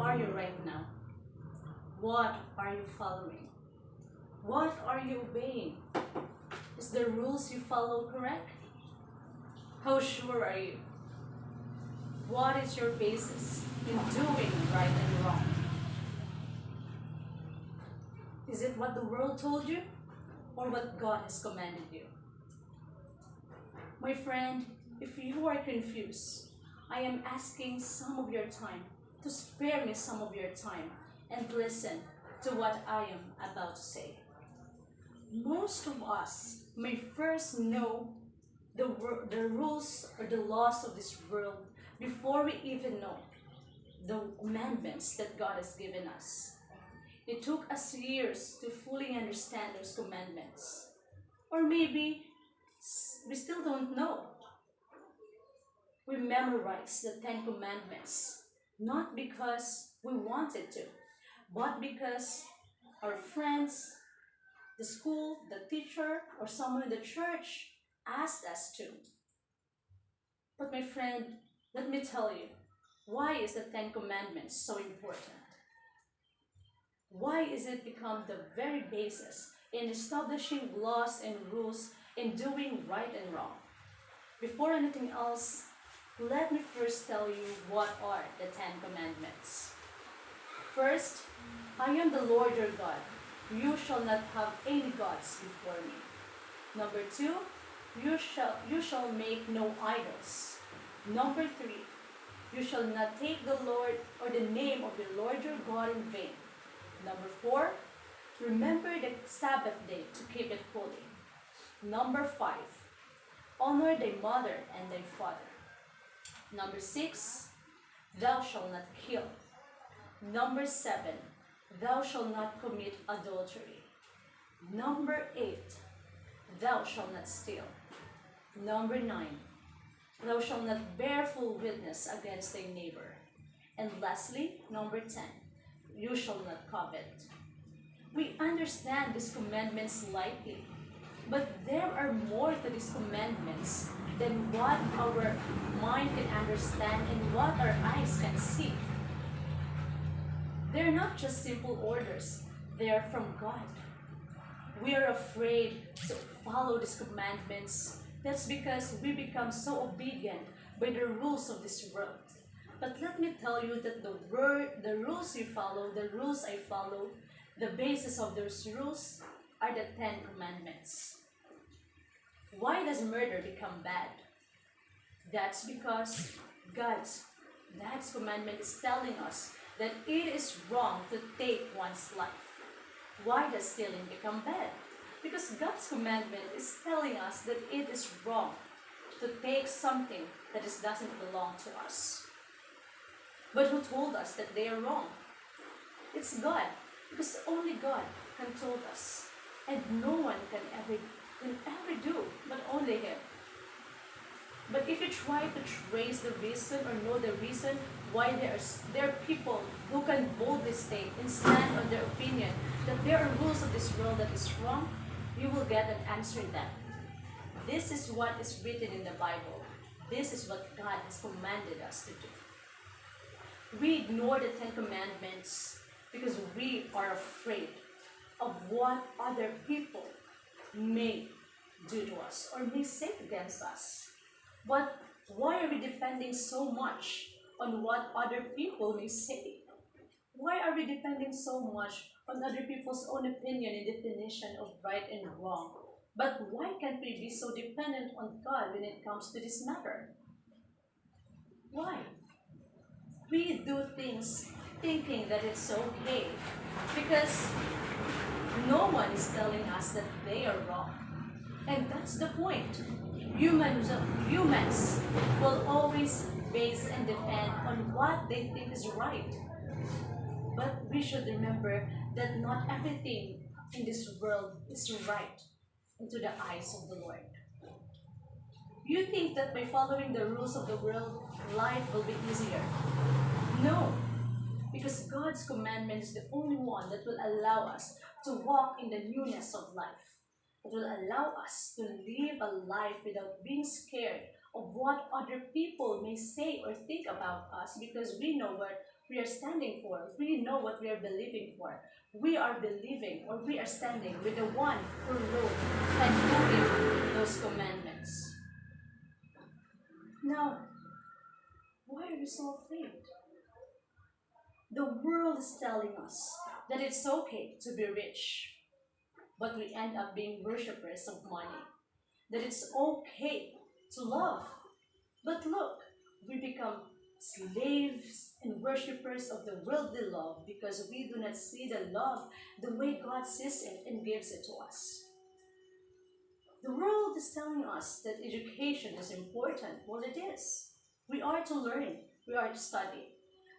are you right now? What are you following? What are you obeying? Is the rules you follow correct? How sure are you? What is your basis in doing right and wrong? Is it what the world told you or what God has commanded you? My friend, if you are confused, I am asking some of your time to spare me some of your time and listen to what I am about to say. Most of us may first know the rules or the laws of this world before we even know the commandments that God has given us. It took us years to fully understand those commandments. Or maybe we still don't know. We memorized the 10 Commandments, not because we wanted to, but because our friends, the school, the teacher, or someone in the church asked us to. But my friend, let me tell you, why is the 10 Commandments so important? Why is it become the very basis in establishing laws and rules in doing right and wrong? Before anything else, let me first tell you what are the 10 Commandments. First, I am the Lord your God. You shall not have any gods before me. Number 2, you shall make no idols. Number 3, you shall not take the Lord or the name of the Lord your God in vain. Number 4, remember the Sabbath day to keep it holy. Number 5, honor thy mother and thy father. Number 6, thou shalt not kill. Number 7, thou shalt not commit adultery. Number 8, thou shalt not steal. Number 9, thou shalt not bear false witness against thy neighbor. And lastly, number 10, you shall not covet. We understand these commandments lightly, but there are more to these commandments than what our mind can understand and what our eyes can see. They're not just simple orders, they are from God. We are afraid to follow these commandments. That's because we become so obedient by the rules of this world. But let me tell you that the rules you follow, the rules I follow, the basis of those rules are the 10 Commandments. Why does murder become bad? That's because God's commandment is telling us that it is wrong to take one's life. Why does stealing become bad? Because God's commandment is telling us that it is wrong to take something that doesn't belong to us. But who told us that they are wrong? It's God, because only God can tell us, and no one can ever do, but only Him. But if you try to trace the reason or know the reason why there are people who can boldly state and stand on their opinion that there are rules of this world that is wrong, you will get an answer to that. This is what is written in the Bible. This is what God has commanded us to do. We ignore the 10 Commandments because we are afraid of what other people may do to us or may say against us. But why are we depending so much on what other people may say? Why are we depending so much on other people's own opinion and definition of right and wrong? But why can't we be so dependent on God when it comes to this matter? Why? We do things thinking that it's okay because no one is telling us that they are wrong. And that's the point. Humans will always base and depend on what they think is right. But we should remember that not everything in this world is right into the eyes of the Lord. You think that by following the rules of the world, life will be easier? No, because God's commandment is the only one that will allow us to walk in the newness of life. It will allow us to live a life without being scared of what other people may say or think about us, because we know we are standing for. We know what we are believing for. We are believing or we are standing with the one who wrote and who gave those commandments. Now, why are we so afraid? The world is telling us that it's okay to be rich, but we end up being worshippers of money. That it's okay to love, but look, we become slaves and worshippers of the worldly love because we do not see the love the way God sees it and gives it to us. The world is telling us that education is important. Well, it is. We are to learn, we are to study.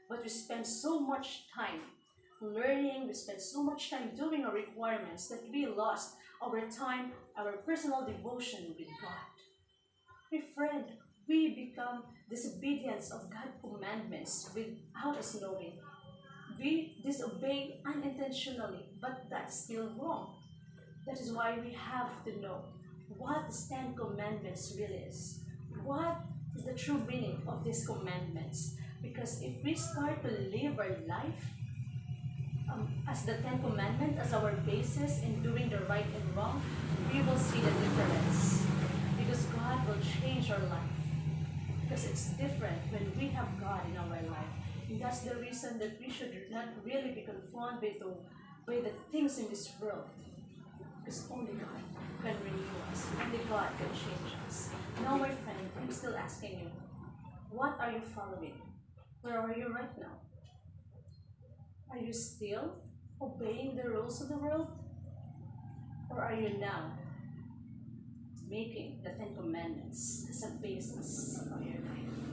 But we spend so much time learning, we spend so much time doing our requirements that we lost our time, our personal devotion with God. My friend, we become disobedience of God's commandments without us knowing. We disobey unintentionally, but that's still wrong. That is why we have to know what the Ten Commandments really is. What is the true meaning of these commandments? Because if we start to live our life as the Ten Commandments as our basis in doing the right and wrong, we will see the difference. Because God will change our life. Because it's different when we have God in our life. And that's the reason that we should not really be conformed by the things in this world. Because only God can renew us. Only God can change us. Now, my friend, I'm still asking you, what are you following? Where are you right now? Are you still obeying the rules of the world? Or are you now making the Ten Commandments as a basis of your life?